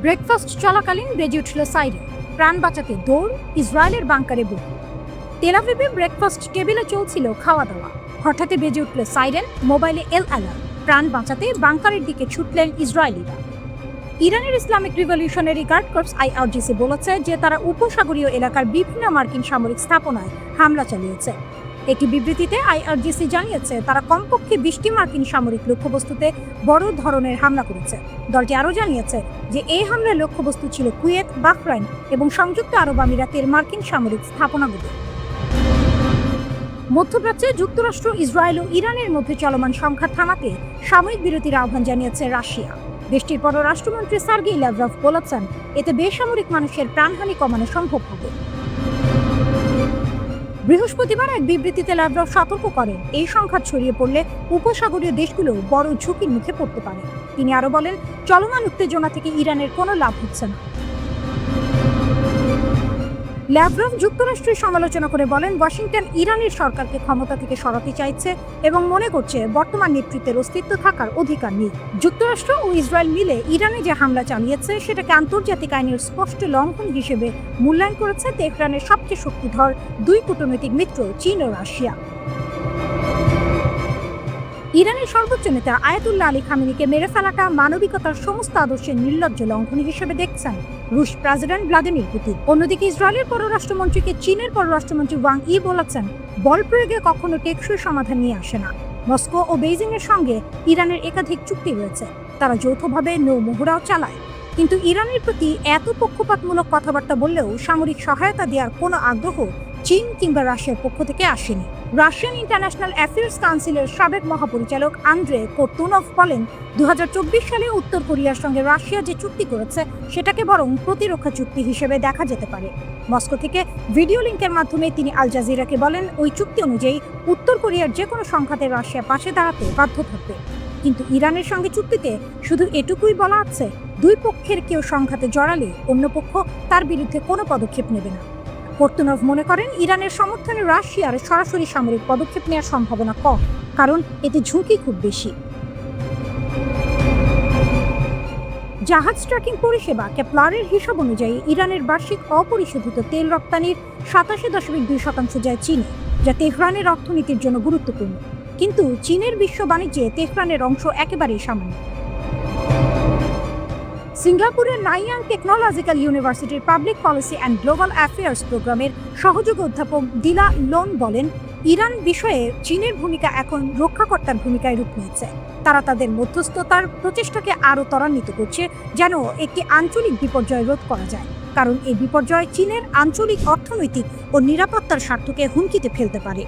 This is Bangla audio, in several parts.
ব্রেকফাস্ট চলাকালীন বেজে উঠল সাইরেন, প্রাণ বাঁচাতে দৌড় ইসরায়েলের বাংকারে বুক। তেল আভিভে ব্রেকফাস্ট টেবিলে চলছিল খাওয়া দাওয়া, হঠাৎই বেজে উঠল সাইরেন, মোবাইলে অ্যালার্ম। প্রাণ বাঁচাতে বাংকারের দিকে ছুটলেন ইসরায়েলিরা। ইরানের Islamic revolutionary guard corps IRGC বলেছে যে তারা উপসাগরীয় এলাকার বিভিন্ন মার্কিন সামরিক স্থাপনায় হামলা চালিয়েছে। একটি বিবৃতিতে IRGC জানিয়েছে তারা কমপক্ষে 20টি মার্কিন সামরিক লক্ষ্যবস্তুতে বড় ধরনের হামলা করেছে। দলটি আরও জানিয়েছে যে এই হামলার লক্ষ্যবস্তু ছিল কুয়েত, বাহরাইন এবং সংযুক্ত আরব আমিরাতের মার্কিন সামরিক স্থাপনাগুলো। মধ্যপ্রাচ্যে যুক্তরাষ্ট্র, ইসরায়েল ও ইরানের মধ্যে চলমান সংঘাত থামাতে সাময়িক বিরতির আহ্বান জানিয়েছে রাশিয়া। দেশটির পররাষ্ট্রমন্ত্রী সার্গেই ল্যাভরভ বলেছেন এতে বেসামরিক মানুষের প্রাণহানি কমানো সম্ভব হবে। বৃহস্পতিবার এক বিবৃতিতে ল্যাভরভ সতর্ক করেন এই সংঘাত ছড়িয়ে পড়লে উপসাগরীয় দেশগুলো বড় ঝুঁকির মুখে পড়তে পারে। তিনি আরো বলেন চলমান উত্তেজনা থেকে ইরানের কোনো লাভ হচ্ছে না। ল্যাভরভ যুক্তরাষ্ট্রের সমালোচনা করে বলেন ওয়াশিংটন ইরানের সরকারকে ক্ষমতা থেকে সরাতে চাইছে এবং মনে করছে বর্তমান নেতৃত্বের অস্তিত্ব থাকার অধিকার নেই। যুক্তরাষ্ট্র ও ইসরায়েল মিলে ইরানে যে হামলা চালিয়েছে সেটাকে আন্তর্জাতিক আইনের স্পষ্ট লঙ্ঘন হিসেবে মূল্যায়ন করেছে তেহরানের সবচেয়ে শক্তিধর দুই কূটনৈতিক মিত্র চীন ও রাশিয়া। ইরানের সর্বোচ্চ নেতা আয়াতুল্লাহ আলী খামেনিকে মেরে ফেলাটা মানবিকতার সমস্ত আদর্শের নির্লজ্জ লঙ্ঘন হিসেবে দেখছেন রুশ প্রেসিডেন্ট ভ্লাদিমির পুতিন। অন্যদিকে ইসরায়েলের পররাষ্ট্রমন্ত্রীকে চীনের পররাষ্ট্রমন্ত্রী ওয়াং ই বলেছেন বল প্রয়োগে কখনো টেকসই সমাধান নিয়ে আসে না। মস্কো ও বেইজিং এর সঙ্গে ইরানের একাধিক চুক্তি রয়েছে, তারা যৌথভাবে নৌ মহড়াও চালায়। কিন্তু ইরানের প্রতি এত পক্ষপাতমূলক কথাবার্তা বললেও সামরিক সহায়তা দেওয়ার কোনো আগ্রহ চীন কিংবা রাশিয়ার পক্ষ থেকে আসেনি। রাশিয়ান ইন্টারন্যাশনাল অ্যাফেয়ার্স কাউন্সিলের সাবেক মহাপরিচালক আন্দ্রে কোর্তুনভ বলেন 2024 সালে উত্তর কোরিয়ার সঙ্গে রাশিয়া যে চুক্তি করেছে সেটাকে বরং প্রতিরক্ষা চুক্তি হিসেবে দেখা যেতে পারে। মস্কো থেকে ভিডিও লিঙ্কের মাধ্যমে তিনি আল জাজিরাকে বলেন ওই চুক্তি অনুযায়ী উত্তর কোরিয়ার যে কোনো সংঘাতে রাশিয়া পাশে দাঁড়াতে বাধ্য থাকবে। কিন্তু ইরানের সঙ্গে চুক্তিতে শুধু এটুকুই বলা আছে দুই পক্ষের কেউ সংঘাতে জড়ালে অন্য পক্ষ তার বিরুদ্ধে কোনো পদক্ষেপ নেবে না। কোর্তুনভ মনে করেন ইরানের সমর্থনে রাশিয়ার সরাসরি সামরিক পদক্ষেপ নেওয়ার সম্ভাবনা কম, কারণ এতে ঝুঁকি খুব বেশি। জাহাজ ট্র্যাকিং পরিষেবা কেপলারের হিসাব অনুযায়ী ইরানের বার্ষিক অপরিশোধিত তেল রপ্তানির 87.2% যায় চীনে, যা তেহরানের অর্থনীতির জন্য গুরুত্বপূর্ণ। কিন্তু চীনের বিশ্ব বাণিজ্যে তেহরানের অংশ একেবারেই সামান্য। সিঙ্গাপুরের নাইয়াং টেকনোলজিক্যাল ইউনিভার্সিটির public policy and global affairs প্রোগ্রামের সহযোগী অধ্যাপক দিলা লোন বলেন ইরান বিষয়ে চীনের ভূমিকা এখন রক্ষাকর্তার ভূমিকায় রূপ নিয়েছে। তারা তাদের মধ্যস্থতার প্রচেষ্টাকে আরও ত্বরান্বিত করছে যেন একটি আঞ্চলিক বিপর্যয় রোধ করা যায়, কারণ এই বিপর্যয় চীনের আঞ্চলিক অর্থনৈতিক ও নিরাপত্তার স্বার্থকে হুমকিতে ফেলতে পারে।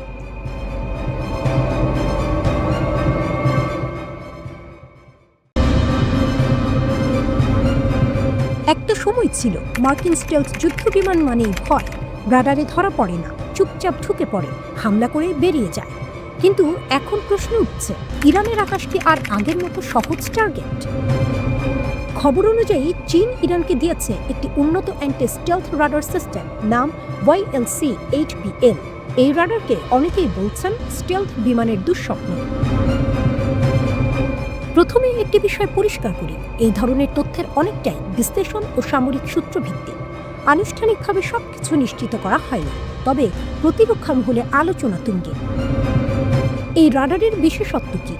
একটা সময় ছিল মার্কিন স্টেলথ যুদ্ধ বিমান মানেই ভয়, রাডারে ধরা পড়ে না, চুপচাপ ঢুকে পড়ে, হামলা করে বেরিয়ে যায়। কিন্তু এখন প্রশ্ন উঠছে ইরানের আকাশ কি আর আগের মতো সহজ টার্গেট? খবর অনুযায়ী চীন ইরানকে দিয়েছে একটি উন্নত অ্যান্টি স্টেলথ রাডার সিস্টেম, নাম YLC-8BL। এই রাডারকে অনেকেই বলছেন স্টেলথ বিমানের দুঃস্বপ্ন। প্রথমে একটি বিষয় পরিষ্কার করি, এই ধরনের তথ্যের অনেকটাই বিশ্লেষণ ও সামরিক সূত্রভিত্তিক। আনুষ্ঠানিকভাবে সবকিছু নিশ্চিত করা হয়নি, তবে প্রতিরক্ষা মহলে আলোচনা তুঙ্গে। এই রাডারের বিশেষত্ব কি?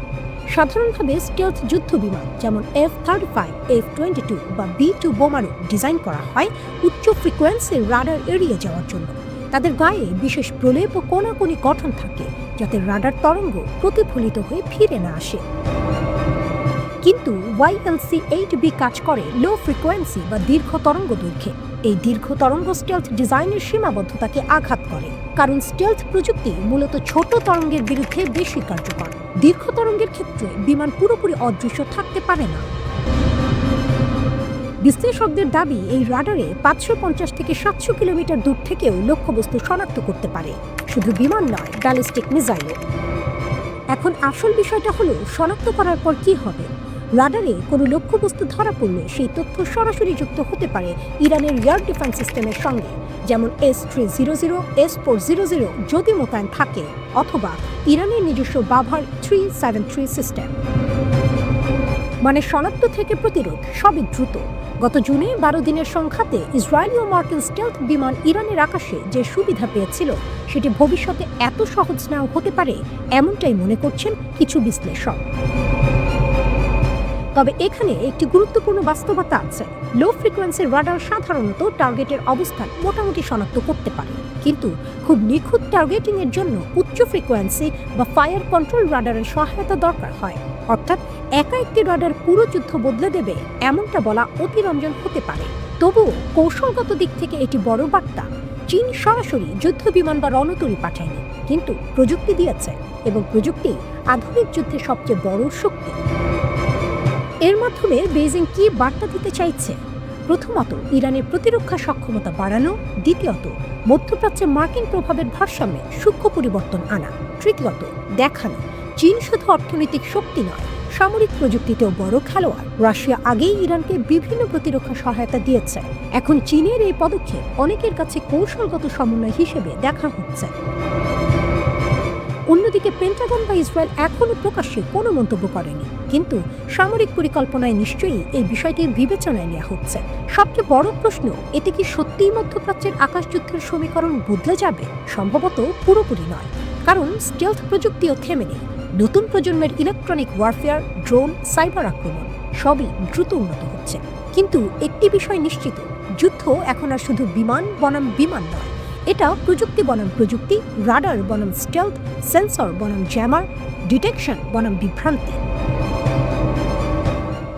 সাধারণভাবে স্টেলথ যুদ্ধ বিমান যেমন F-35, F-22 বা B-2 বোমারু ডিজাইন করা হয় উচ্চ ফ্রিকোয়েন্সির রাডার এড়িয়ে যাওয়ার জন্য। তাদের গায়ে বিশেষ প্রলেপ ও কোনাকুনি গঠন থাকে যাতে রাডার তরঙ্গ প্রতিফলিত হয়ে ফিরে না আসে। কিন্তু YLC-8B কাজ করে লো ফ্রিকোয়েন্সি বা দীর্ঘ তরঙ্গ দৈর্ঘ্যে। এই দীর্ঘ তরঙ্গ স্টেলথ ডিজাইনের সীমাবদ্ধতাকে আঘাত করে, কারণ স্টেলথ প্রযুক্তি মূলত ছোট তরঙ্গের বিরুদ্ধে বেশি কার্যকর। দীর্ঘ তরঙ্গের ক্ষেত্রে বিমান পুরোপুরি অদৃশ্য থাকতে পারে না। বিশ্লেষকদের দাবি এই রাডারে 550 থেকে 700 কিলোমিটার দূর থেকেও লক্ষ্যবস্তু শনাক্ত করতে পারে, শুধু বিমান নয়, ব্যালিস্টিক মিসাইলও। এখন আসল বিষয়টা হলো শনাক্ত করার পর কি হবে। রাডারে কোনো লক্ষ্যবস্তু ধরা পড়লে সেই তথ্য সরাসরি যুক্ত হতে পারে ইরানের এয়ার ডিফেন্স সিস্টেমের সঙ্গে, যেমন S-300, S-400 যদি মোতায়েন থাকে, অথবা ইরানের নিজস্ব বাভার 373 সিস্টেম। মানে শনাক্ত থেকে প্রতিরোধ সবই দ্রুত। গত জুনে 12 দিনের সংঘাতে ইসরায়েলি ও মার্কিন স্টেলথ বিমান ইরানের আকাশে যে সুবিধা পেয়েছিল সেটি ভবিষ্যতে এত সহজ নাও হতে পারে, এমনটাই মনে করছেন কিছু বিশ্লেষক। তবে এখানে একটি গুরুত্বপূর্ণ বাস্তবতা আছে। লো ফ্রিকোয়েন্সি রাডার সাধারণত টার্গেটের অবস্থান মোটামুটি শনাক্ত করতে পারে, কিন্তু খুব নিখুঁত টার্গেটিং এর জন্য উচ্চ ফ্রিকোয়েন্সি বা ফায়ার কন্ট্রোল রাডারের সহায়তা দরকার হয়। অর্থাৎ একা একটি রাডার পুরো যুদ্ধ বদলে দেবে এমনটা বলা অতিরঞ্জন হতে পারে। তবুও কৌশলগত দিক থেকে এটি বড় বার্তা। চীন সরাসরি যুদ্ধ বিমান বা রণতরী পাঠায়নি, কিন্তু প্রযুক্তি দিয়েছে, এবং প্রযুক্তি আধুনিক যুদ্ধের সবচেয়ে বড় শক্তি। এর মাধ্যমে বেইজিং কি বার্তা দিতে চাইছে? প্রথমত, ইরানের প্রতিরক্ষা সক্ষমতা বাড়ানো। দ্বিতীয়ত, মধ্যপ্রাচ্যে মার্কিন প্রভাবের ভারসাম্যে সূক্ষ্ম পরিবর্তন আনা। তৃতীয়ত, দেখানো চীন শুধু অর্থনৈতিক শক্তি নয়, সামরিক প্রযুক্তিতেও বড় খেলোয়াড়। রাশিয়া আগেই ইরানকে বিভিন্ন প্রতিরক্ষা সহায়তা দিয়েছে। এখন চীনের এই পদক্ষেপ অনেকের কাছে কৌশলগত সমন্বয় হিসেবে দেখা হচ্ছে। অন্যদিকে পেন্টাগন বা ইসরায়েল এখনও প্রকাশ্যে কোনো মন্তব্য করেনি, কিন্তু সামরিক পরিকল্পনায় নিশ্চয়ই এই বিষয়টির বিবেচনায় নেওয়া হচ্ছে। সবচেয়ে বড় প্রশ্ন, এতে কি সত্যিই মধ্যপ্রাচ্যের আকাশযুদ্ধের সমীকরণ বদলে যাবে? সম্ভবত পুরোপুরি নয়, কারণ স্টেলথ প্রযুক্তিও থেমে নেই। নতুন প্রজন্মের ইলেকট্রনিক ওয়ারফেয়ার, ড্রোন, সাইবার আক্রমণ সবই দ্রুত উন্নত হচ্ছে। কিন্তু একটি বিষয় নিশ্চিত, যুদ্ধ এখন আর শুধু বিমান বনাম বিমান নয়, এটা প্রযুক্তি বনাম প্রযুক্তি, রাডার বনাম স্টেলথ, সেন্সর বনাম জ্যামার, ডিটেকশন বনাম বিভ্রান্তি।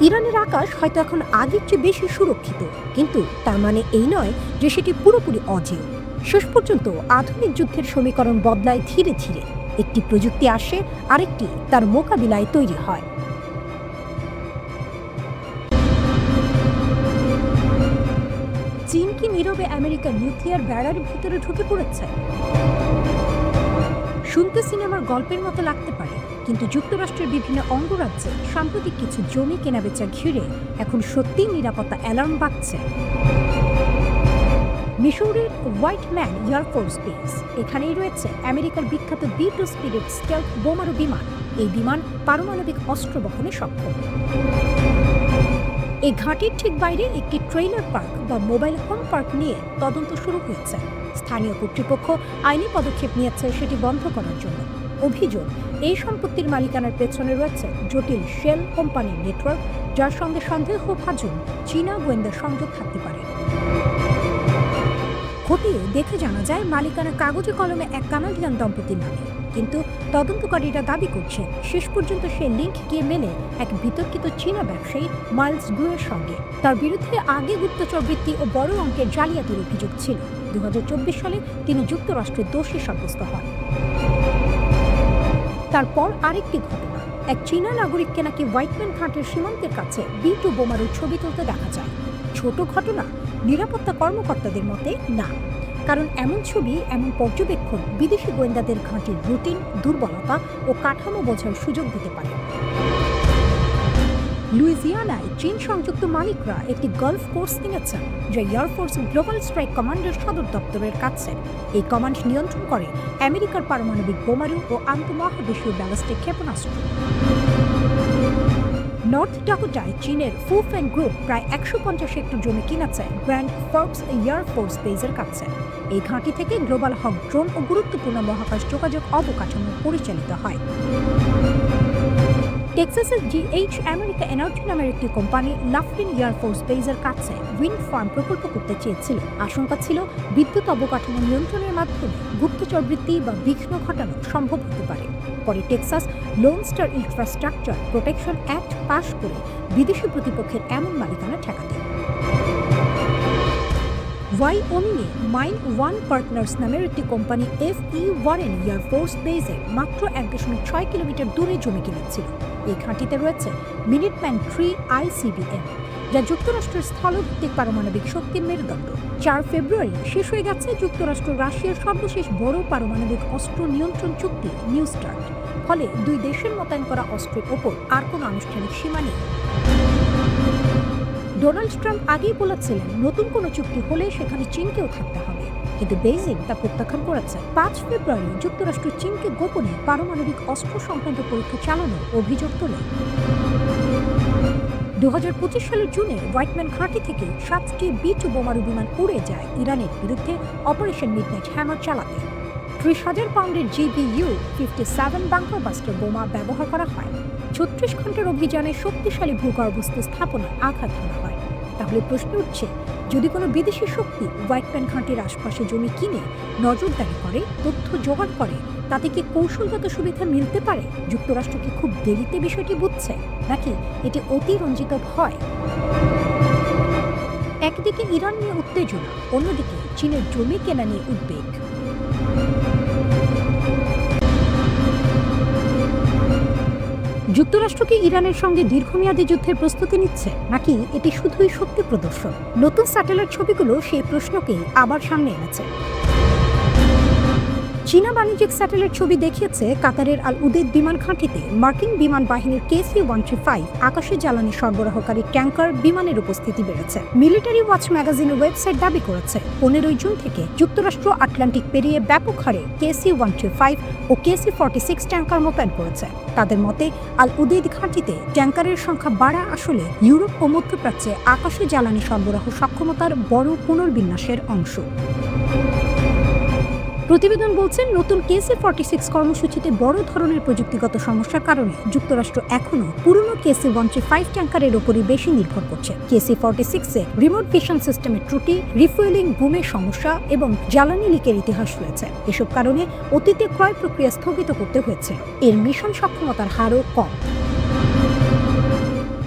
ইরানের আকাশ হয়তো এখন আগের চেয়ে বেশি সুরক্ষিত, কিন্তু তার মানে এই নয় যে সেটি পুরোপুরি অজেয়। শেষ পর্যন্ত আধুনিক যুদ্ধের সমীকরণ বদলায় ধীরে ধীরে। একটি প্রযুক্তি আসে, আরেকটি তার মোকাবিলায় তৈরি হয়। চীন কি নীরবে আমেরিকার নিউক্লিয়ার ব্যারার ভিতরে ঢুকে পড়েছে? শুনতে সিনেমার গল্পের মতো লাগতে পারে, কিন্তু যুক্তরাষ্ট্রের বিভিন্ন অঙ্গরাজ্যে সাম্প্রতিক কিছু জমি কেনাবেচা ঘিরে এখন সত্যিই নিরাপত্তা অ্যালার্ম বাজছে। মিসৌরির হোয়াইট ম্যান এয়ারফোর্স বেস, এখানেই রয়েছে আমেরিকার বিখ্যাত B-2 স্পিরিট স্টেলথ বোমারু বিমান। এই বিমান পারমাণবিক অস্ত্র বহনে সক্ষম। এই ঘাঁটির ঠিক বাইরে একটি ট্রেইলার পার্ক বা মোবাইল হোম পার্ক নিয়ে তদন্ত শুরু হয়েছে। স্থানীয় কর্তৃপক্ষ আইনি পদক্ষেপ নিয়েছে সেটি বন্ধ করার জন্য। অভিযোগ, এই সম্পত্তির মালিকানার পেছনে রয়েছে জটিল শেল কোম্পানির নেটওয়ার্ক, যার সঙ্গে সন্দেহভাজন চীনা গোয়েন্দা সংযোগ থাকতে পারে। খতিয়ে দেখে জানা যায় মালিকানা কাগজে কলমে এক কানাডিয়ান দম্পতির নামে, কিন্তু তদন্তকারীরা দাবি করছে শেষ পর্যন্ত সে লিঙ্ক গিয়ে মেলে এক বিতর্কিত চীনা ব্যবসায়ী মাইলস গুয়ের সঙ্গে। তার বিরুদ্ধে আগে গুপ্তচরবৃত্তি ও বড় অঙ্কের জালিয়াতির অভিযোগ ছিল। 2024 সালে তিনি যুক্তরাষ্ট্রের দোষী সাব্যস্ত হন। তারপর আরেকটি ঘটনা, এক চীনা নাগরিককে নাকি হোয়াইটম্যান ঘাটের সীমান্তের কাছে B-2 বোমারুর ছবি তুলতে দেখা যায়। ছোট ঘটনা? নিরাপত্তা কর্মকর্তাদের মতে না, কারণ এমন ছবি, এমন পর্যবেক্ষণ বিদেশি গোয়েন্দাদের ঘাঁটির রুটিন, দুর্বলতা ও কাঠামো বোঝার সুযোগ দিতে পারে। লুইজিয়ানায় চীন সংযুক্ত মালিকরা একটি গলফ কোর্স কিনেছেন, যা এয়ারফোর্স গ্লোবাল স্ট্রাইক কমান্ডের সদর দপ্তরের কাছে। এই কমান্ড নিয়ন্ত্রণ করে আমেরিকার পারমাণবিক বোমারু ও আন্তঃমহাদেশীয় ব্যালিস্টিক ক্ষেপণাস্ত্র। নর্থ ডাকোটায় চীনের ফুফেন গ্রুপ প্রায় 150 হেক্টর জমি কিনেছে গ্র্যান্ড ফর্কস এয়ারফোর্স বেসের কাছে। এই ঘাঁটি থেকে গ্লোবাল হক ড্রোন ও গুরুত্বপূর্ণ মহাকাশ যোগাযোগ অবকাঠামো পরিচালিত হয়। টেক্সাসের GH আমেরিকা এনার্জি নামের একটি কোম্পানি লাফলিন এয়ারফোর্স বেসের কাছে উইন্ড ফার্ম প্রকল্প করতে চেয়েছিল। আশঙ্কা ছিল বিদ্যুৎ অবকাঠামো নিয়ন্ত্রণের মাধ্যমে গুপ্তচরবৃত্তি বা বিঘ্ন ঘটানো সম্ভব হতে পারে। পরে Texas Lone Star Infrastructure Protection Act পাশ করে বিদেশি প্রতিপক্ষের এমন মালিকানা ঠেকাতে। ওয়াইওমিংয়ে মাইন ওয়ান পার্টনার্স নামের একটি কোম্পানি FE ওয়ারেন এয়ারফোর্স বেসের মাত্র 1.6 কিলোমিটার দূরে জমি কিনেছিল। এই ঘাঁটিতে রয়েছে মিনিটম্যান 3 ICBM, যা যুক্তরাষ্ট্রের স্থলভিত্তিক পারমাণবিক শক্তির মেরুদণ্ড। 4 ফেব্রুয়ারি শেষ হয়ে গেছে যুক্তরাষ্ট্র রাশিয়ার সর্বশেষ বড় পারমাণবিক অস্ত্র নিয়ন্ত্রণ চুক্তি নিউ স্টার্ট। ফলে দুই দেশের মোতায়েন করা অস্ত্রের ওপর আর কোনো আনুষ্ঠানিক সীমা নেই। ডোনাল্ড ট্রাম্প আগেই বলেছিলেন নতুন কোনো চুক্তি হলে সেখানে চীনকেও থাকতে হবে, কিন্তু বেইজিং তা প্রত্যাখ্যান করেছে। 5 ফেব্রুয়ারি যুক্তরাষ্ট্র চীনকে গোপনে পারমাণবিক অস্ত্র সংক্রান্ত পরীক্ষা চালানোর অভিযোগ তোলে। 2025 সালের জুনে হোয়াইটম্যান ঘাঁটি থেকে 7টি B-2 বোমারু বিমান উড়ে যায় ইরানের বিরুদ্ধে অপারেশন মিডনাইট হ্যামার চালাতে। 30,000 পাউন্ডের GBU-57 বাংকার বাস্টার বোমা ব্যবহার করা হয়। 36 ঘন্টার অভিযানে শক্তিশালী ভূগর্ভস্থ স্থাপনায় আঘাত হানা হয়। তাহলে প্রশ্ন উঠছে, যদি কোনো বিদেশি শক্তি হোয়াইটম্যান ঘাঁটির আশপাশে জমি কিনে নজরদারি করে, তথ্য জোগাড় করে, তাতে কি কৌশলগত সুবিধা মিলতে পারে? যুক্তরাষ্ট্র কি খুব দেরিতে বিষয়টি বুঝছে, নাকি এটি অতিরঞ্জিত ভয়? একদিকে ইরান নিয়ে উত্তেজনা, অন্যদিকে চীনের জমি কেনা নিয়ে উদ্বেগ। যুক্তরাষ্ট্র কি ইরানের সঙ্গে দীর্ঘমেয়াদী যুদ্ধের প্রস্তুতি নিচ্ছে, নাকি এটি শুধুই শক্তি প্রদর্শন? নতুন স্যাটেলাইট ছবিগুলো সেই প্রশ্নকে আবার সামনে এনেছে। চীনা বাণিজ্যিক স্যাটেলাইট ছবি দেখিয়েছে কাতারের আল উদেদ বিমান ঘাঁটিতে মার্কিন বিমান বাহিনীর KC-135 আকাশে জ্বালানি সরবরাহকারী ট্যাঙ্কার বিমানের উপস্থিতি বেড়েছে। মিলিটারি ওয়াচ ম্যাগাজিনের ওয়েবসাইট দাবি করেছে 15 জুন থেকে যুক্তরাষ্ট্র আটলান্টিক পেরিয়ে ব্যাপক হারে KC-135 ও KC-46 ট্যাঙ্কার মোতায়েন করেছে। তাদের মতে আল উদেদ ঘাঁটিতে ট্যাঙ্কারের সংখ্যা বাড়া আসলে ইউরোপ ও মধ্যপ্রাচ্যে আকাশে জ্বালানি সরবরাহ সক্ষমতার বড় পুনর্বিন্যাসের অংশ। প্রতিবেদন বলছে, নতুন KC-46 কর্মসূচিতে বড় ধরনের প্রযুক্তিগত সমস্যার কারণে যুক্তরাষ্ট্র এখনও পুরনো KC-135 ট্যাঙ্কারের উপরই বেশি নির্ভর করছে। KC-46-এ রিমোট ভিশন সিস্টেমের ত্রুটি, রিফুয়েলিং বুমের সমস্যা এবং জ্বালানি লিকের ইতিহাস রয়েছে। এসব কারণে অতীতে ক্রয় প্রক্রিয়া স্থগিত করতে হয়েছিল। এর মিশন সক্ষমতার হারও কম।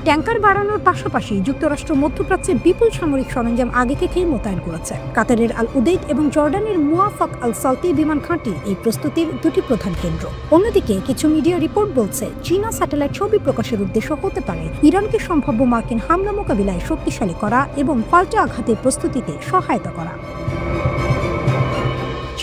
ট্যাঙ্কার বাড়ানোর পাশাপাশি যুক্তরাষ্ট্র মধ্যপ্রাচ্যে বিপুল সামরিক সরঞ্জাম আগে থেকেই মোতায়েন করেছে। কাতারের আল উদেদ এবং জর্ডানের মুওয়াফাক আল সালতি বিমান ঘাঁটি এই প্রস্তুতির দুটি প্রধান কেন্দ্র। অন্যদিকে কিছু মিডিয়া রিপোর্ট বলছে, চীনা স্যাটেলাইট ছবি প্রকাশের উদ্দেশ্য হতে পারে ইরানকে সম্ভাব্য মার্কিন হামলা মোকাবিলায় শক্তিশালী করা এবং পাল্টা আঘাতের প্রস্তুতিতে সহায়তা করা।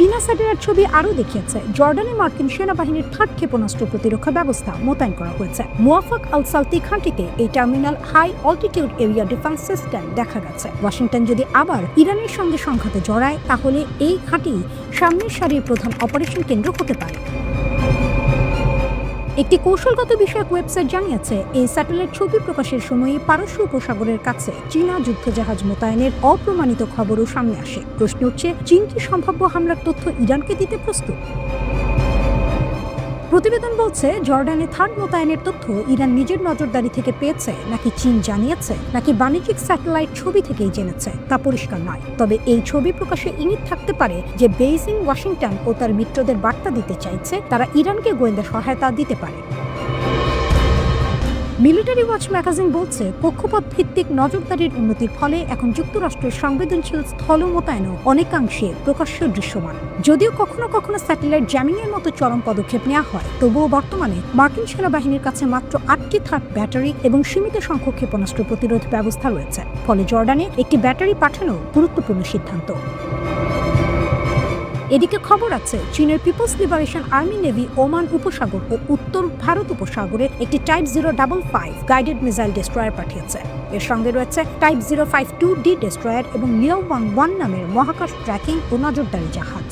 চীনা স্যাটেলাইট ছবি আরও দেখিয়েছে জর্ডানে মার্কিন সেনাবাহিনীর 3rd ক্ষেপণাস্ত্র প্রতিরক্ষা ব্যবস্থা মোতায়েন করা হয়েছে। মুওয়াফাক আল সালতি ঘাঁটিতে এই terminal high altitude area defence system দেখা গেছে। ওয়াশিংটন যদি আবার ইরানের সঙ্গে সংঘাতে জড়ায়, তাহলে এই ঘাঁটি সামনের সারির প্রধান অপারেশন কেন্দ্র হতে পারে। একটি কৌশলগত বিষয়ক ওয়েবসাইট জানিয়েছে, এই স্যাটেলাইট ছবি প্রকাশের সময়ই পারস্য উপসাগরের কাছে চীনা যুদ্ধজাহাজ মোতায়েনের অপ্রমাণিত খবরও সামনে আসে। প্রশ্ন উঠছে, চীন কি সম্ভাব্য হামলার তথ্য ইরানকে দিতে প্রস্তুত? প্রতিবেদন বলছে, জর্ডানে 3rd মোতায়েনের তথ্য ইরান নিজের নজরদারি থেকে পেয়েছে, নাকি চীন জানিয়েছে, নাকি বাণিজ্যিক স্যাটেলাইট ছবি থেকেই জেনেছে, তা পরিষ্কার নয়। তবে এই ছবি প্রকাশে ইঙ্গিত থাকতে পারে যে বেইজিং ওয়াশিংটন ও তার মিত্রদের বার্তা দিতে চাইছে তারা ইরানকে গোয়েন্দা সহায়তা দিতে পারে। মিলিটারি ওয়াচ ম্যাগাজিন বলছে, কক্ষপথ ভিত্তিক নজরদারির উন্নতির ফলে এখন যুক্তরাষ্ট্রের সংবেদনশীল স্থল মোতায়েনও অনেকাংশে প্রকাশ্য দৃশ্যমান। যদিও কখনো কখনো স্যাটেলাইট জ্যামিংয়ের মতো চরম পদক্ষেপ নেওয়া হয়, তবুও বর্তমানে মার্কিন সেনাবাহিনীর কাছে মাত্র 8টি থার্ড ব্যাটারি এবং সীমিত সংখ্যক ক্ষেপণাস্ত্র প্রতিরোধ ব্যবস্থা রয়েছে। ফলে জর্ডানে একটি ব্যাটারি পাঠানো গুরুত্বপূর্ণ সিদ্ধান্ত। এদিকে খবর আছে, চীনের people's liberation army navy Oman উপসাগর ও উত্তর ভারত উপসাগরে একটি টাইপ 055 গাইডেড মিসাইল ডেস্ট্রয়ার পাঠিয়েছে। এর সঙ্গে রয়েছে টাইপ 052D ডেস্ট্রয়ার এবং লিয়াওয়াং-1 নামের মহাকাশ ট্র্যাকিং ও নজরদারি জাহাজ।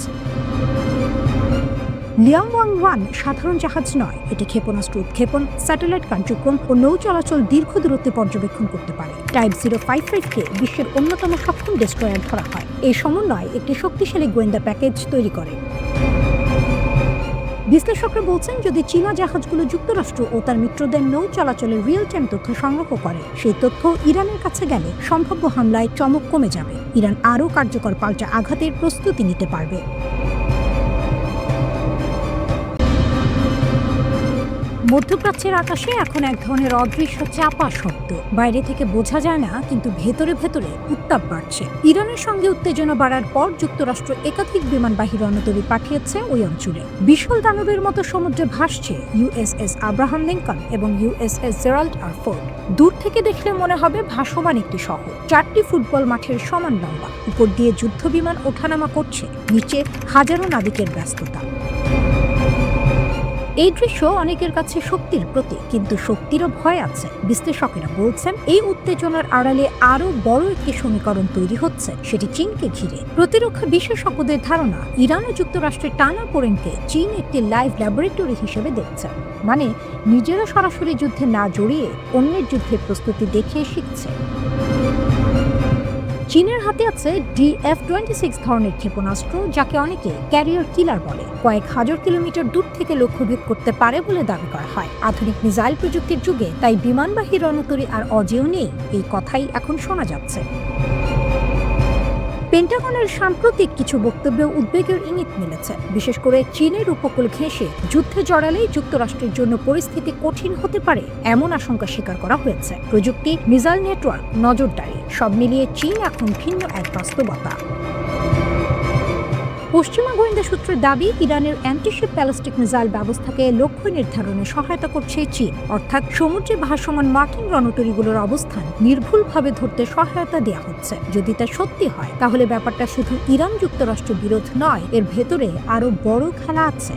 লিয়াওয়াং-1 সাধারণ জাহাজ নয়, এটি ক্ষেপণাস্ত্র উৎক্ষেপণ, স্যাটেলাইট কার্যক্রম ও নৌ চলাচল দীর্ঘ দূরত্বে পর্যবেক্ষণ করতে পারে। টাইপ 055-কে বিশ্বের অন্যতম সক্ষম ডেস্ট্রয়ার ধরা হয়। এই সমন্বয় একটি শক্তিশালী গোয়েন্দা প্যাকেজ তৈরি করে। বিশ্লেষকরা বলছেন, যদি চীনা জাহাজগুলো যুক্তরাষ্ট্র ও তার মিত্রদের নৌ চলাচলের রিয়েল টাইম তথ্য সংগ্রহ করে, সেই তথ্য ইরানের কাছে গেলে সম্ভাব্য হামলায় চমক কমে যাবে। ইরান আরও কার্যকর পাল্টা আঘাতের প্রস্তুতি নিতে পারবে। মধ্যপ্রাচ্যের আকাশে এখন এক ধরনের অদৃশ্য চাপা শব্দ। বাইরে থেকে বোঝা যায় না, কিন্তু ভেতরে ভেতরে উত্তাপ বাড়ছে। ইরানের সঙ্গে উত্তেজনা বাড়ার পর যুক্তরাষ্ট্র একাধিক বিমানবাহী রণতরী পাঠিয়েছে ওই অঞ্চলে। বিশাল দানবের মতো সমুদ্রে ভাসছে USS আব্রাহাম লিঙ্কন এবং USS জেরাল্ড আর ফোর্ড। দূর থেকে দেখলে মনে হবে ভাসমান একটি শহর। 4টি ফুটবল মাঠের সমান লম্বা। উপর দিয়ে যুদ্ধ বিমান ওঠানামা করছে, নিচে হাজারো নাবিকের ব্যস্ততা। এই দৃশ্য অনেকের কাছে শক্তির প্রতীক, কিন্তু শক্তিরও ভয় আছে। বিশ্লেষকেরা বলছেন এই উত্তেজনার আড়ালে আরো বড় একটি সমীকরণ তৈরি হচ্ছে, সেটি চীনকে ঘিরে। প্রতিরক্ষা বিশেষজ্ঞদের ধারণা, ইরান ও যুক্তরাষ্ট্রের টানাপোড়েনকে চীন একটি লাইভ ল্যাবরেটরি হিসেবে দেখছে, মানে নিজেরা সরাসরি যুদ্ধে না জড়িয়ে অন্যের যুদ্ধের প্রস্তুতি দেখিয়ে শিখছে। চীনের হাতে আছে DF-26 ধরনের ক্ষেপণাস্ত্র, যাকে অনেকে ক্যারিয়ার কিলার বলে। কয়েক হাজার কিলোমিটার দূর থেকে লক্ষ্যভেদ করতে পারে বলে দাবি করা হয়। আধুনিক মিসাইল প্রযুক্তির যুগে তাই বিমানবাহী রণতরী আর অজেয় নেই, এই কথাই এখন শোনা যাচ্ছে। পেন্টাগনের সাম্প্রতিক কিছু বক্তব্যে উদ্বেগের ইঙ্গিত মিলেছে। বিশেষ করে চীনের উপকূল ঘেঁষে যুদ্ধে জড়ালেই যুক্তরাষ্ট্রের জন্য পরিস্থিতি কঠিন হতে পারে এমন আশঙ্কা স্বীকার করা হয়েছে। প্রযুক্তি, মিসাইল নেটওয়ার্ক, নজরদারি সব মিলিয়ে চীন এখন ভিন্ন এক বাস্তবতা। পশ্চিমা গোয়েন্দা সূত্রের দাবি, ইরানের অ্যান্টিশিপ ব্যালিস্টিক মিসাইল ব্যবস্থাকে লক্ষ্য নির্ধারণে সহায়তা করছে চীন, অর্থাৎ সমুদ্রে ভাসমান মার্কিন রণতরীগুলোর অবস্থান নির্ভুলভাবে ধরতে সহায়তা দেওয়া হচ্ছে। যদি তা সত্যি হয়, তাহলে ব্যাপারটা শুধু ইরান যুক্তরাষ্ট্র বিরোধ নয়, এর ভেতরে আরো বড় খেলা আছে।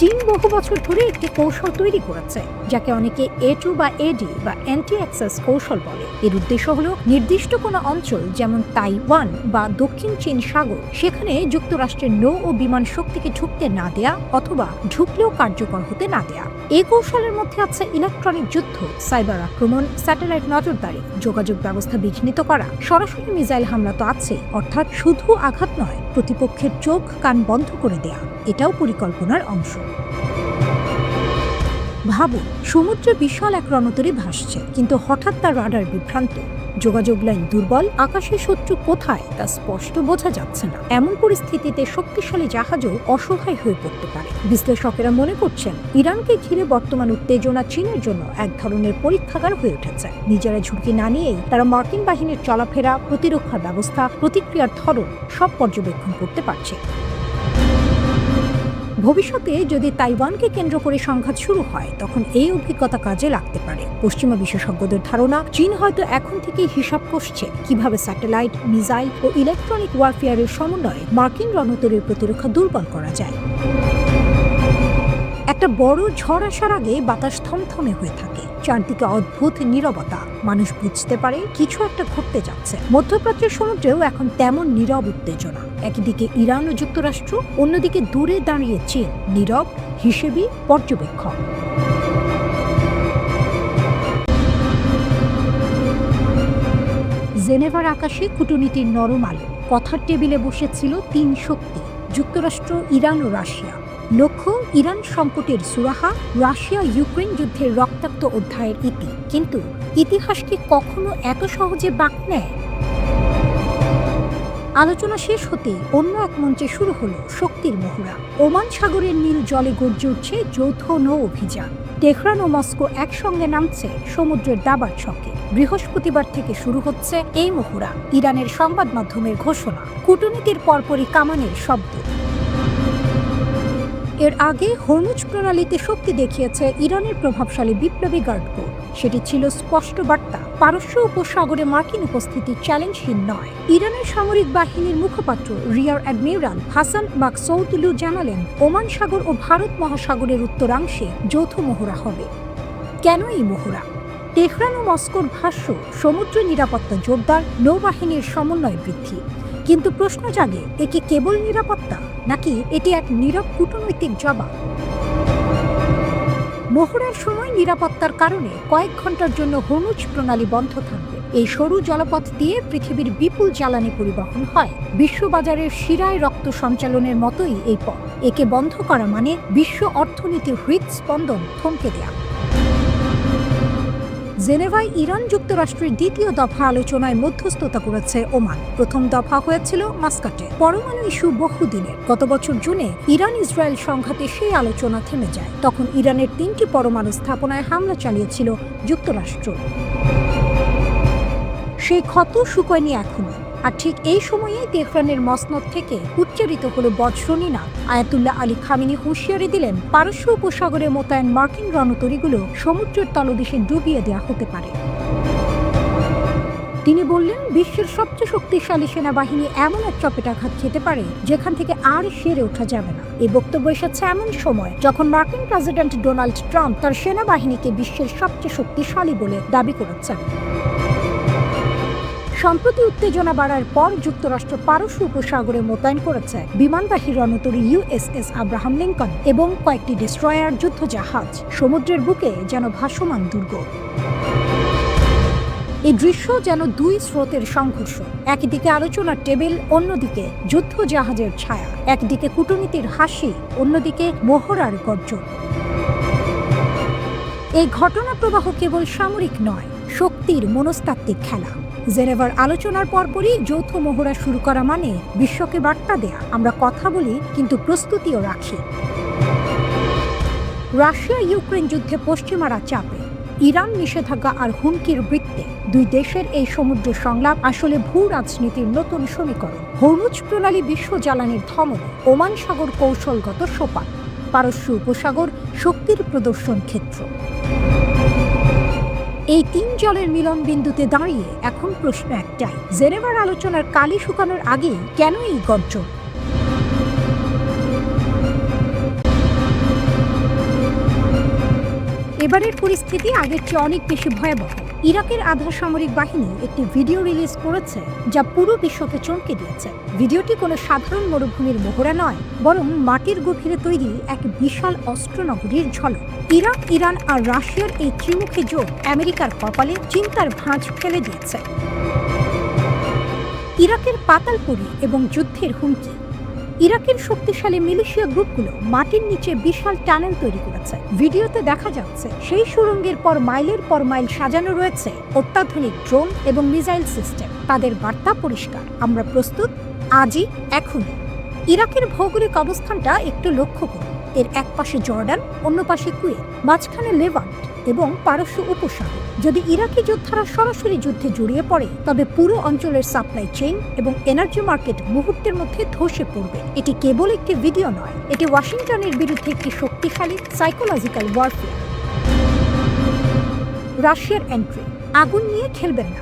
চীন বহু বছর ধরে একটি কৌশল তৈরি করেছে, যাকে অনেকে A2 বা AD বা অ্যান্টি অ্যাক্সেস কৌশল বলে। এর উদ্দেশ্য হলো নির্দিষ্ট কোনো অঞ্চল, যেমন তাইওয়ান বা দক্ষিণ চীন সাগর, সেখানে যুক্তরাষ্ট্রের নৌ ও বিমান শক্তিকে ঢুকতে না দেয়া অথবা ঢুকলেও কার্যকর হতে না দেয়া। এই কৌশলের মধ্যে আছে ইলেকট্রনিক যুদ্ধ, সাইবার আক্রমণ, স্যাটেলাইট নজরদারি, যোগাযোগ ব্যবস্থা বিঘ্নিত করা, সরাসরি মিসাইল হামলা তো আছে, অর্থাৎ শুধু আঘাত নয়, প্রতিপক্ষের চোখ কান বন্ধ করে দেয়া, এটাও পরিকল্পনার অংশ। ভাবুন, সমুদ্রে বিশাল এক রণতরী ভাসছে, কিন্তু হঠাৎ তার রাডার বিভ্রান্ত, যোগাযোগ লাইন দুর্বল, আকাশের শত্রু কোথায় তা স্পষ্ট বোঝা যাচ্ছে না। এমন পরিস্থিতিতে শক্তিশালী জাহাজও অসহায় হয়ে পড়তে পারে। বিশ্লেষকেরা মনে করছেন, ইরানকে ঘিরে বর্তমান উত্তেজনা চীনের জন্য এক ধরনের পরীক্ষাগার হয়ে উঠেছে। নিজেরা ঝুঁকি না নিয়েই তারা মার্কিন বাহিনীর চলাফেরা, প্রতিরক্ষা ব্যবস্থা, প্রতিক্রিয়ার ধরন সব পর্যবেক্ষণ করতে পারছে। ভবিষ্যতে যদি তাইওয়ানকে কেন্দ্র করে সংঘাত শুরু হয়, তখন এই অভিজ্ঞতা কাজে লাগতে পারে। পশ্চিমা বিশেষজ্ঞদের ধারণা, চীন হয়তো এখন থেকেই হিসাব কষছে কিভাবে স্যাটেলাইট, মিসাইল ও ইলেকট্রনিক ওয়ারফেয়ারের সমন্বয়ে মার্কিন রণতরীর প্রতিরক্ষা দুর্বল করা যায়। একটা বড় ঝড় আসার আগে বাতাস থমথমে হয়ে থাকে, চারদিকে অদ্ভুত নীরবতা। মানুষ বুঝতে পারে কিছু একটা ঘটতে যাচ্ছে। মধ্যপ্রাচ্যের সমুদ্রেও এখন তেমন নীরব উত্তেজনা। একদিকে ইরান ও যুক্তরাষ্ট্র, অন্যদিকে দূরে দাঁড়িয়ে চীন, নীরব হিসেবি পর্যবেক্ষক। জেনেভার আকাশে কূটনীতির নরম আলো। কথার টেবিলে বসেছিল তিন শক্তি, যুক্তরাষ্ট্র, ইরান ও রাশিয়া। লক্ষ্য, ইরান সংকটের সুরাহা, রাশিয়া ইউক্রেন যুদ্ধের রক্তাক্ত অধ্যায়ের ইতি। কিন্তু ইতিহাস কি কখনো এত সহজে বাঁক নেয়? আলোচনা শেষ হতেই অন্য এক মঞ্চে শুরু হলো শক্তির মহড়া। ওমান সাগরের নীল জলে গর্জে উঠছে যৌথ নৌ অভিযান। তেহরান ও মস্কো একসঙ্গে নামছে সমুদ্রের দাবার ছকে। বৃহস্পতিবার থেকে শুরু হচ্ছে এই মহড়া। ইরানের সংবাদ মাধ্যমের ঘোষণা, কূটনীতির পরপরই কামানের শব্দ। এর আগে হরমুজ প্রণালীতে শক্তি দেখিয়েছে ইরানের প্রভাবশালী বিপ্লবী গার্ড কোর। সেটি ছিল স্পষ্ট বার্তা, পারস্য উপসাগরে মার্কিন উপস্থিতি চ্যালেঞ্জহীন নয়। ইরানের সামরিক বাহিনীর মুখপাত্র রিয়ার অ্যাডমিরাল হাসান মাকসৌদুলু জানালেন, ওমান সাগর ও ভারত মহাসাগরের উত্তরাংশে যৌথ মহড়া হবে। কেন এই মহড়া? তেহরান ও মস্কোর ভাষ্য, সমুদ্র নিরাপত্তা জোরদার, নৌবাহিনীর সমন্বয় বৃদ্ধি। কিন্তু প্রশ্ন জাগে, এ কি কেবল নিরাপত্তা, নাকি এটি এক নীরব কূটনৈতিক জবাব? মহড়ার সময় নিরাপত্তার কারণে কয়েক ঘন্টার জন্য হরমুজ প্রণালী বন্ধ থাকবে। এই সরু জলপথ দিয়ে পৃথিবীর বিপুল জ্বালানি পরিবহন হয়। বিশ্ববাজারের শিরায় রক্ত সঞ্চালনের মতোই এই পথ। একে বন্ধ করা মানে বিশ্ব অর্থনীতির হৃদস্পন্দন থমকে দেয়া। জেনেভায় ইরান যুক্তরাষ্ট্রের দ্বিতীয় দফা আলোচনায় মধ্যস্থতা করেছে ওমান। প্রথম দফা হয়েছিল মাস্কাটে। পরমাণু ইস্যু বহুদিনের। গত বছর জুনে ইরান ইসরায়েল সংঘাতে সেই আলোচনা থেমে যায়। তখন ইরানের 3টি পরমাণু স্থাপনায় হামলা চালিয়েছিল যুক্তরাষ্ট্র। সেই ক্ষত শুকোয়নি এখনো। আর ঠিক এই সময়েই তেহরানের মসনদ থেকে উচ্চারিত হলো বজ্রনীনাদ। আয়াতুল্লাহ আলী খামেনি হুঁশিয়ারি দিলেন, পারস্য উপসাগরে মোতায়েন মার্কিন রণতরীগুলো সমুদ্রের তলদেশে ডুবিয়ে দেওয়া হতে পারে। তিনি বললেন, বিশ্বের সবচেয়ে শক্তিশালী সেনাবাহিনী এমন এক চপেটাঘাত খেতে পারে যেখান থেকে আর সেরে ওঠা যাবে না। এই বক্তব্য এসেছে এমন সময় যখন মার্কিন প্রেসিডেন্ট ডোনাল্ড ট্রাম্প তার সেনাবাহিনীকে বিশ্বের সবচেয়ে শক্তিশালী বলে দাবি করেছেন। সম্প্রতি উত্তেজনা বাড়ার পর যুক্তরাষ্ট্র পারস্য উপসাগরে মোতায়েন করেছে বিমানবাহী রণতরী USS আব্রাহাম লিঙ্কন এবং কয়েকটি ডেস্ট্রয়ার যুদ্ধজাহাজ। সমুদ্রের বুকে যেন ভাসমান দুর্গ। এই দৃশ্য যেন দুই স্রোতের সংঘর্ষ। একদিকে আলোচনার টেবিল, অন্যদিকে যুদ্ধজাহাজের ছায়া। একদিকে কূটনীতির হাসি, অন্যদিকে মোহরার গর্জন। এই ঘটনা প্রবাহ কেবল সামরিক নয়, শক্তির মনস্তাত্ত্বিক খেলা। জেনেভার আলোচনার পরপরই যৌথ মহড়া শুরু করা মানে বিশ্বকে বার্তা দেয়া, আমরা কথা বলি কিন্তু প্রস্তুতিও রাখি। রাশিয়া ইউক্রেন যুদ্ধে পশ্চিমারা চাপে, ইরান নিষেধাজ্ঞা আর হুমকির বৃত্তে। দুই দেশের এই সমুদ্র সংলাপ আসলে ভূ রাজনীতির নতুন সমীকরণ। হরমুজ প্রণালী বিশ্ব জ্বালানির ধমনী, ওমান সাগর কৌশলগত সোপান, পারস্য উপসাগর শক্তির প্রদর্শন ক্ষেত্র। এই তিন জলের মিলন বিন্দুতে দাঁড়িয়ে এখন প্রশ্ন একটাই, জেনেভার আলোচনার কালি শুকানোর আগে কেন এই গর্জন? এবারের পরিস্থিতি আগের চেয়ে অনেক বেশি ভয়াবহ। ইরাকের আধা সামরিক বাহিনী একটি ভিডিও রিলিজ করেছে যা পুরো বিশ্বকে চমকে দিয়েছে। ভিডিওটি কোনো সাধারণ মরুভূমির মোহরা নয়, বরং মাটির গভীরে তৈরি এক বিশাল অস্ত্রনগরীর ঝলক। ইরাক, ইরান আর রাশিয়ার এই ত্রিমুখী জোট আমেরিকার কপালে চিন্তার ভাঁজ ফেলে দিয়েছে। ইরাকের পাতালপুরি এবং যুদ্ধের হুমকি। ইরাকের শক্তিশালী মিলিশিয়া গ্রুপগুলো মাটির নিচে বিশাল টানেল তৈরি করেছে। ভিডিওতে দেখা যাচ্ছে সেই সুড়ঙ্গের পর মাইল সাজানো রয়েছে অত্যাধুনিক ড্রোন এবং মিসাইল সিস্টেম। তাদের বার্তা পরিষ্কার, আমরা প্রস্তুত, আজই, এখনই। ইরাকের ভৌগোলিক অবস্থানটা একটু লক্ষ্য করুন। এর এক পাশে জর্ডান, অন্য পাশে কুয়েত, মাঝখানে লেভান্ট এবং পারস্য উপসাগর। যদি ইরাকি যোদ্ধারা সরাসরি যুদ্ধে জড়িয়ে পড়ে তবে পুরো অঞ্চলের সাপ্লাই চেইন এবং এনার্জি মার্কেট মুহূর্তের মধ্যে ধসে পড়বে। এটি কেবল একটি ভিডিও নয়, এটি ওয়াশিংটনের বিরুদ্ধে একটি শক্তিশালী সাইকোলজিক্যাল ওয়ারফেয়ার। রাশিয়ার এন্ট্রি, আগুন নিয়ে খেলবেন না।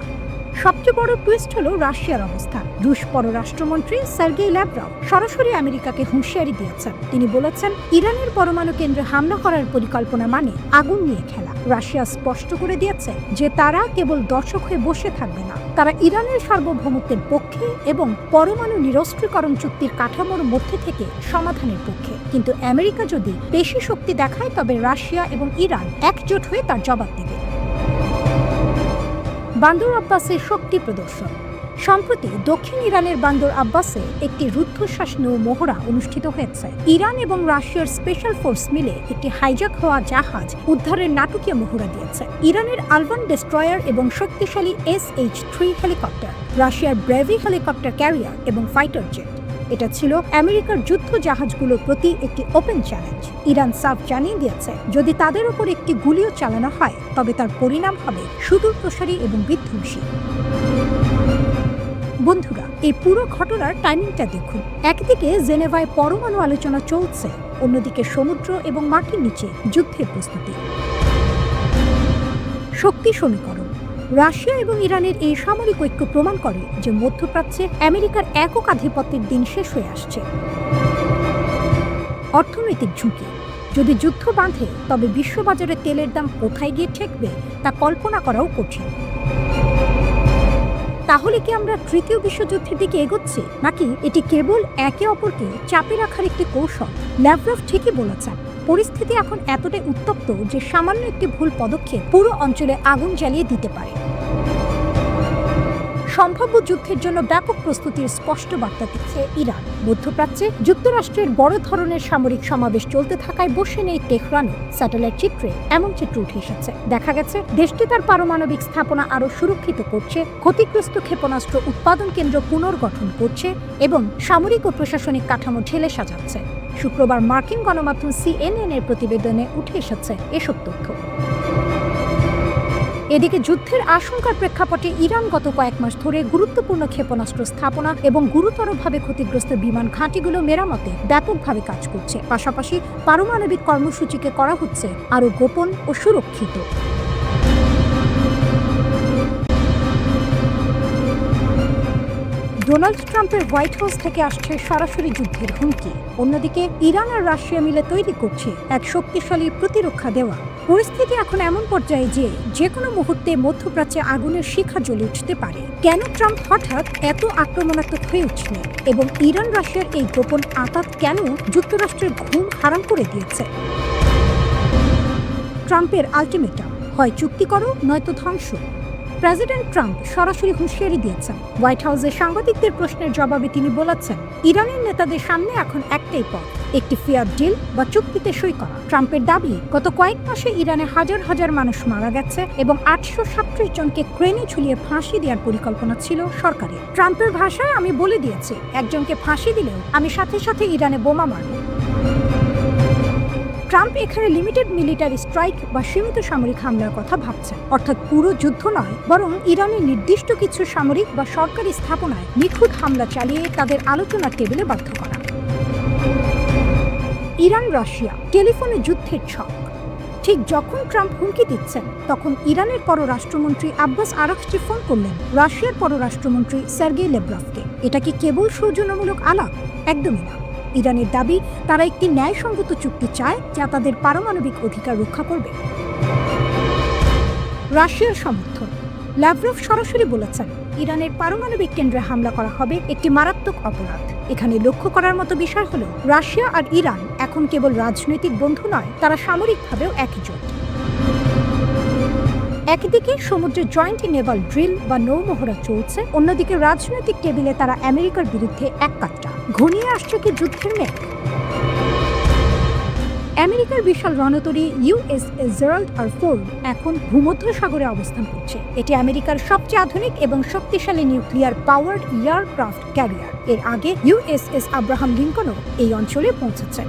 সবচেয়ে বড় টুইস্ট হলো রাশিয়ার অবস্থান। রুশ পররাষ্ট্রমন্ত্রী সার্গেই ল্যাভরভ সরাসরি আমেরিকাকে হুঁশিয়ারি দিয়েছেন। তিনি বলেছেন, ইরানের পরমাণু কেন্দ্রে হামলা করার পরিকল্পনা মানে আগুন নিয়ে খেলা। রাশিয়া স্পষ্ট করে দিয়েছে যে তারা কেবল দর্শক হয়ে বসে থাকবে না, তারা ইরানের সার্বভৌমত্বের পক্ষে এবং পরমাণু নিরস্ত্রীকরণ চুক্তির কাঠামোর মধ্যে থেকে সমাধানের পক্ষে। কিন্তু আমেরিকা যদি বেশি শক্তি দেখায় তবে রাশিয়া এবং ইরান একজোট হয়ে তার জবাব দেবে। বান্দর আব্বাসের শক্তি প্রদর্শন। সম্প্রতি দক্ষিণ ইরানের বান্দর আব্বাসে একটি রুদ্ধশ্বাস নৌ মহড়া অনুষ্ঠিত হয়েছে। ইরান এবং রাশিয়ার স্পেশাল ফোর্স মিলে একটি হাইজ্যাক হওয়া জাহাজ উদ্ধারের নাটকীয় মহড়া দিয়েছে। ইরানের আলবান ডেস্ট্রয়ার এবং শক্তিশালী SH-3 হেলিকপ্টার, রাশিয়ার ব্রেভি হেলিকপ্টার ক্যারিয়ার এবং ফাইটার জেট। এটা ছিল আমেরিকার যুদ্ধ জাহাজগুলোর প্রতি একটি ওপেন চ্যালেঞ্জ। ইরান সাফ জানিয়ে দিয়েছে, যদি তাদের উপর একটি গুলিও চালানো হয় তবে তার পরিণাম হবে সুদূর প্রসারী এবং বিধ্বংসী। বন্ধুরা, এই পুরো ঘটনার টাইমিংটা দেখুন। একদিকে জেনেভায় পরমাণু আলোচনা চলছে, অন্যদিকে সমুদ্র এবং মাটির নিচে যুদ্ধের প্রস্তুতি। শক্তি সমীকরণ। রাশিয়া এবং ইরানের এই সামরিক ঐক্য প্রমাণ করে যে মধ্যপ্রাচ্যে আমেরিকার একক আধিপত্যের দিন শেষ হয়ে আসছে। অর্থনৈতিক ঝুঁকি। যদি যুদ্ধ বাঁধে তবে বিশ্ববাজারে তেলের দাম কোথায় গিয়ে ঠেকবে তা কল্পনা করাও কঠিন। তাহলে কি আমরা তৃতীয় বিশ্বযুদ্ধের দিকে এগোচ্ছি, নাকি এটি কেবল একে অপরকে চাপে রাখার একটি কৌশল? ল্যাভরভ ঠিকই বলেছেন, পরিস্থিতি এখন এতটাই উত্তপ্ত যে সামান্য একটি ভুল পদক্ষেপ পুরো অঞ্চলে আগুন জ্বালিয়ে দিতে পারে। সম্ভাব্য যুদ্ধের জন্য ব্যাপক প্রস্তুতির স্পষ্ট বার্তা দিচ্ছে ইরান। মধ্যপ্রাচ্যে যুক্তরাষ্ট্রের বড় ধরনের সামরিক সমাবেশ চলতে থাকায় বসে নেই তেহরানও। স্যাটেলাইট চিত্রে এমন চিত্র উঠে এসেছে। দেখা গেছে দেশটি তার পারমাণবিক স্থাপনা আরও সুরক্ষিত করছে, ক্ষতিগ্রস্ত ক্ষেপণাস্ত্র উৎপাদন কেন্দ্র পুনর্গঠন করছে এবং সামরিক ও প্রশাসনিক কাঠামো ঢেলে সাজাচ্ছে। শুক্রবার মার্কিন গণমাধ্যম CNN এর প্রতিবেদনে উঠে এসেছে এসব তথ্য। এদিকে যুদ্ধের আশঙ্কার প্রেক্ষাপটে ইরান গত কয়েক মাস ধরে গুরুত্বপূর্ণ ক্ষেপণাস্ত্র স্থাপনা এবং গুরুতরভাবে ক্ষতিগ্রস্ত বিমান ঘাঁটিগুলো মেরামতে ব্যাপকভাবে কাজ করছে। পাশাপাশি পারমাণবিক কর্মসূচিকে করা হচ্ছে আরও গোপন ও সুরক্ষিত। ডোনাল্ড ট্রাম্পের হোয়াইট হাউস থেকে আসছে সরাসরি যুদ্ধের হুমকি। অন্যদিকে ইরান আর রাশিয়া মিলে তৈরি করছে এক শক্তিশালী প্রতিরক্ষা দেওয়া। পরিস্থিতি এখন এমন পর্যায়ে যে কোনো মুহূর্তে মধ্যপ্রাচ্যে আগুনের শিখা জ্বলে উঠতে পারে। কেন ট্রাম্প হঠাৎ এত আক্রমণাত্মক হয়ে উঠল এবং ইরান রাশিয়ার এই গোপন আঘাত কেন যুক্তরাষ্ট্রের ঘুম হারাম করে দিয়েছে? ট্রাম্পের আলটিমেটাম, হয় চুক্তি করো নয়তো ধ্বংস। প্রেসিডেন্ট ট্রাম্প সরাসরি হুঁশিয়ারি দিয়েছেন। হোয়াইট হাউসে সাংবাদিকদের প্রশ্নের জবাবে তিনি বলেছেন, ইরানের নেতাদের সামনে এখন একটাই পথ, একটি ফেয়ার ডিল বা চুক্তিতে সই করা। ট্রাম্পের দাবি, গত কয়েক মাসে ইরানে হাজার হাজার মানুষ মারা গেছে এবং 837 জনকে ক্রেনে ঝুলিয়ে ফাঁসি দেওয়ার পরিকল্পনা ছিল সরকারের। ট্রাম্পের ভাষায়, আমি বলে দিয়েছি, একজনকে ফাঁসি দিলেও আমি সাথে সাথে ইরানে বোমা মারব। ট্রাম্প এখানে লিমিটেড মিলিটারি স্ট্রাইক বা সীমিত সামরিক হামলার কথা ভাবছেন, অর্থাৎ পুরো যুদ্ধ নয়, বরং ইরানের নির্দিষ্ট কিছু সামরিক বা সরকারি স্থাপনায় নিখুঁত হামলা চালিয়ে তাদের আলোচনার টেবিলে বাধ্য করা। ইরান রাশিয়া টেলিফোনে যুদ্ধের ছক। ঠিক যখন ট্রাম্প হুমকি দিচ্ছেন, তখন ইরানের পররাষ্ট্রমন্ত্রী আব্বাস আরাকচি ফোন করলেন রাশিয়ার পররাষ্ট্রমন্ত্রী সার্গেই লেভরভকে। এটা কি কেবল সৌজন্যমূলক আলাপ? একদমই না। ইরানের দাবি, তারা একটি ন্যায়সঙ্গত চুক্তি চায় যা তাদের পারমাণবিক অধিকার রক্ষা করবে। রাশিয়ার সমর্থন। ল্যাভরভ সরাসরি বলেছেন, ইরানের পারমাণবিক কেন্দ্রে হামলা করা হবে একটি মারাত্মক অপরাধ। এখানে লক্ষ্য করার মতো বিষয় হলো, রাশিয়া আর ইরান এখন কেবল রাজনৈতিক বন্ধু নয়, তারা সামরিকভাবেও একজোট। একদিকে সমুদ্রে জয়েন্ট নেভাল ড্রিল বা নৌমহড়া চলছে, অন্যদিকে রাজনৈতিক টেবিলে তারা আমেরিকার বিরুদ্ধে এক কাট্টা। ঘনিয়ে আসছে কি যুদ্ধের মেঘ? আমেরিকার বিশাল রণতরী ইউএসএস জেরাল্ড আর ফোর্ড এখন ভূমধ্যসাগরে অবস্থান করছে। এটি আমেরিকার সবচেয়ে আধুনিক এবং শক্তিশালী নিউক্লিয়ার পাওয়ার্ড এয়ারক্রাফট ক্যারিয়ার। এর আগে ইউএসএস আব্রাহাম লিঙ্কনও এই অঞ্চলে পৌঁছেছে।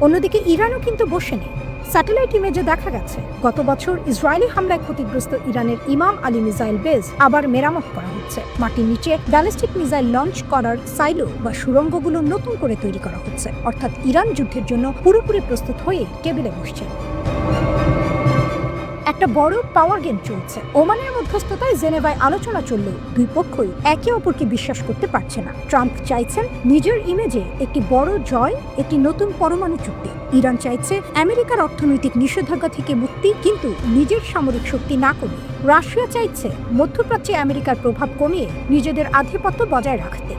অন্যদিকে ইরানও কিন্তু বসে নেই। স্যাটেলাইট ইমেজে দেখা গেছে, গত বছর ইসরায়েলি হামলায় ক্ষতিগ্রস্ত ইরানের ইমাম আলী মিসাইল বেস আবার মেরামত করা হচ্ছে। মাটির নিচে ব্যালিস্টিক মিসাইল লঞ্চ করার সাইলো বা সুড়ঙ্গগুলো নতুন করে তৈরি করা হচ্ছে। অর্থাৎ ইরান যুদ্ধের জন্য পুরোপুরি প্রস্তুত হয়ে টেবিলে বসছে। একটা বড় পাওয়ার গেম চলছে। ওমানের মধ্যস্থতায় জেনেভায় আলোচনা চললেও দুই পক্ষই একে অপরকে বিশ্বাস করতে পারছে না। ট্রাম্প চাইছেন নিজের ইমেজে একটি বড় জয়, একটি নতুন পরমাণু চুক্তি। ইরান চাইছে আমেরিকার অর্থনৈতিক নিষেধাজ্ঞা থেকে মুক্তি, কিন্তু নিজের সামরিক শক্তি না কমিয়ে। রাশিয়া চাইছে মধ্যপ্রাচ্যে আমেরিকার প্রভাব কমিয়ে নিজেদের আধিপত্য বজায় রাখতে।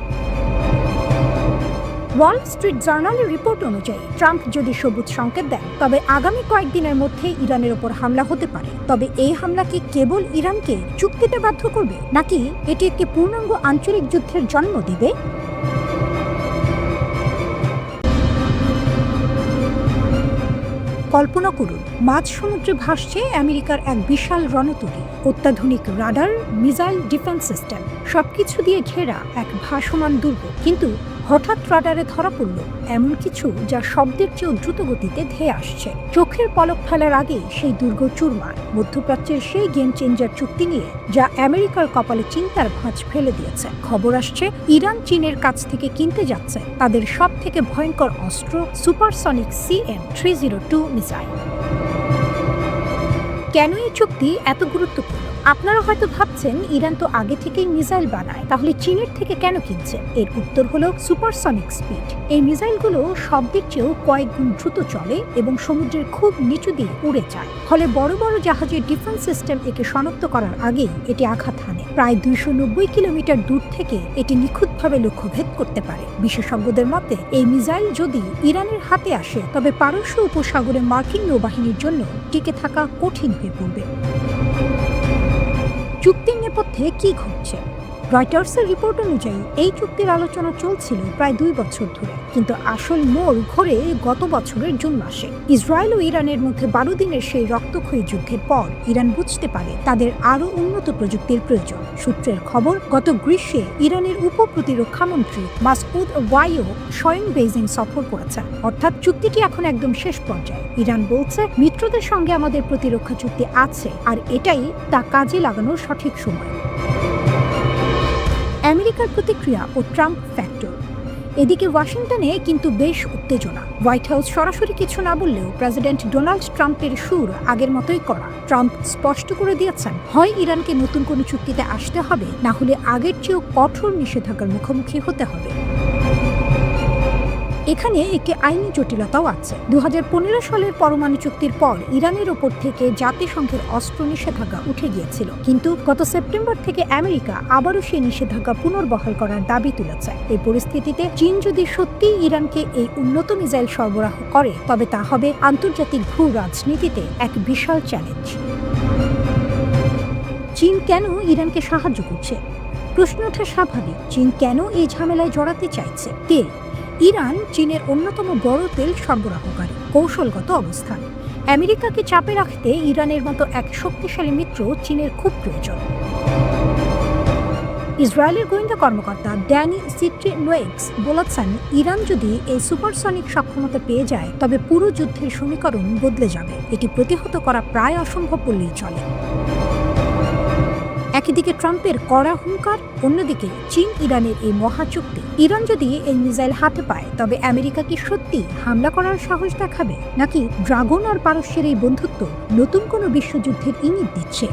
ওয়াল স্ট্রিট জার্নালের রিপোর্ট অনুযায়ী, ট্রাম্প যদি সবুজ সংকেত দেন, তবে আগামী কয়েকদিনের মধ্যে ইরানের ওপর হামলা হতে পারে। তবে এই হামলা কি কেবল ইরানকে চুক্তিতে বাধ্য করবে, নাকি এটি একটি পূর্ণাঙ্গ আঞ্চলিক যুদ্ধের জন্ম দিবে? কল্পনা করুন, মাঝ সমুদ্রে ভাসছে আমেরিকার এক বিশাল রণতরী, অত্যাধুনিক রাডার, মিসাইল ডিফেন্স সিস্টেম, সবকিছু দিয়ে ঘেরা এক ভাসমান দুর্গ। কিন্তু হঠাৎ রাডারে ধরা পড়ল এমন কিছু যা শব্দের চেয়েও দ্রুত গতিতে ধেয়ে আসছে। চোখের পলক ফেলার আগেই সেই দুর্গ চুরমার। মধ্যপ্রাচ্যের সেই গেম চেঞ্জার চুক্তি নিয়ে, যা আমেরিকার কপালে চিন্তার ভাঁজ ফেলে দিয়েছে। খবর আসছে, ইরান চীনের কাছ থেকে কিনতে যাচ্ছে তাদের সব থেকে ভয়ঙ্কর অস্ত্র, সুপারসনিক CM-302 মিসাইল। কেন এই চুক্তি এত গুরুত্বপূর্ণ? আপনারা হয়তো ভাবছেন, ইরান তো আগে থেকেই মিসাইল বানায়, তাহলে চীনের থেকে কেন কিনছে? এর উত্তর হলো সুপারসনিক স্পিড। এই মিসাইলগুলো শব্দের চেয়েও কয়েক গুণ দ্রুত চলে এবং সমুদ্রের খুব নিচু দিয়ে উড়ে যায়। ফলে বড় বড় জাহাজের ডিফেন্স সিস্টেম একে শনাক্ত করার আগেই এটি আঘাত হানে। প্রায় 290 কিলোমিটার দূর থেকে এটি নিখুঁতভাবে লক্ষ্যভেদ করতে পারে। বিশেষজ্ঞদের মতে, এই মিসাইল যদি ইরানের হাতে আসে, তবে পারস্য উপসাগরে মার্কিন নৌবাহিনীর জন্য টিকে থাকা কঠিন হয়ে পড়বে। চুক্তির নেপথ্যে কি ঘটছে? রয়টার্সের রিপোর্ট অনুযায়ী, এই চুক্তির আলোচনা চলছিল প্রায় 2 বছর ধরে, কিন্তু আসল মোড় ঘোরে গত বছরের জুন মাসে। ইসরায়েল ও ইরানের মধ্যে 12 দিনের সেই রক্তক্ষয়ী যুদ্ধের পর ইরান বুঝতে পারে তাদের আরও উন্নত প্রযুক্তির প্রয়োজন। সূত্রের খবর, গত গ্রীষ্মে ইরানের উপ প্রতিরক্ষামন্ত্রী মাসউদ ওয়াইও স্বয়ং বেইজিং সফর করেছেন। অর্থাৎ চুক্তিটি এখন একদম শেষ পর্যায়ে। ইরান বলছে, মিত্রদের সঙ্গে আমাদের প্রতিরক্ষা চুক্তি আছে, আর এটাই তা কাজে লাগানোর সঠিক সময়। আমেরিকার প্রতিক্রিয়া ও ট্রাম্প ফ্যাক্টর। এদিকে ওয়াশিংটনে কিন্তু বেশ উত্তেজনা। হোয়াইট হাউস সরাসরি কিছু না বললেও প্রেসিডেন্ট ডোনাল্ড ট্রাম্পের সুর আগের মতোই কড়া। ট্রাম্প স্পষ্ট করে দিয়েছেন, হয় ইরানকে নতুন কোনো চুক্তিতে আসতে হবে, না হলে আগের চেয়েও কঠোর নিষেধাজ্ঞার মুখোমুখি হতে হবে। এখানে একটি আইনি জটিলতাও আছে। 2015 সালের পরমাণু চুক্তির পর ইরানের ওপর থেকে জাতিসংঘের অস্ত্র নিষেধাজ্ঞা উঠে গিয়েছিল, কিন্তু গত সেপ্টেম্বর থেকে আমেরিকা আবারও সেই নিষেধাজ্ঞা পুনর্বহাল করার দাবি তুলেছে। এই পরিস্থিতিতে চীন যদি সত্যিই ইরানকে এই উন্নত মিসাইল সরবরাহ করে, তবে তা হবে আন্তর্জাতিক ভূ রাজনীতিতে এক বিশাল চ্যালেঞ্জ। চীন কেন ইরানকে সাহায্য করছে? প্রশ্ন ওঠা স্বাভাবিক। চীন কেন এই ঝামেলায় জড়াতে চাইছে? তেল। ইরান চীনের অন্যতম বড় তেল সরবরাহকারী। কৌশলগত অবস্থান। আমেরিকাকে চাপে রাখতে ইরানের মতো এক শক্তিশালী মিত্র চীনের খুব প্রয়োজন। ইসরায়েলের গোয়েন্দা কর্মকর্তা ড্যানি সিট্রিনোয়েক্স বলেছেন, ইরান যদি এই সুপারসনিক সক্ষমতা পেয়ে যায়, তবে পুরো যুদ্ধের সমীকরণ বদলে যাবে। এটি প্রতিহত করা প্রায় অসম্ভব বললেই চলে। একদিকে ট্রাম্পের কড়া হুঙ্কার, অন্যদিকে চীন ইরানের এই মহাচুক্তি। ইরান যদি এই মিসাইল হাতে পায়, তবে আমেরিকা কি সত্যি হামলা করার সাহস দেখাবে, নাকি ড্রাগন আর পারস্যের এই বন্ধুত্ব নতুন কোনো বিশ্বযুদ্ধের ইঙ্গিত দিচ্ছে?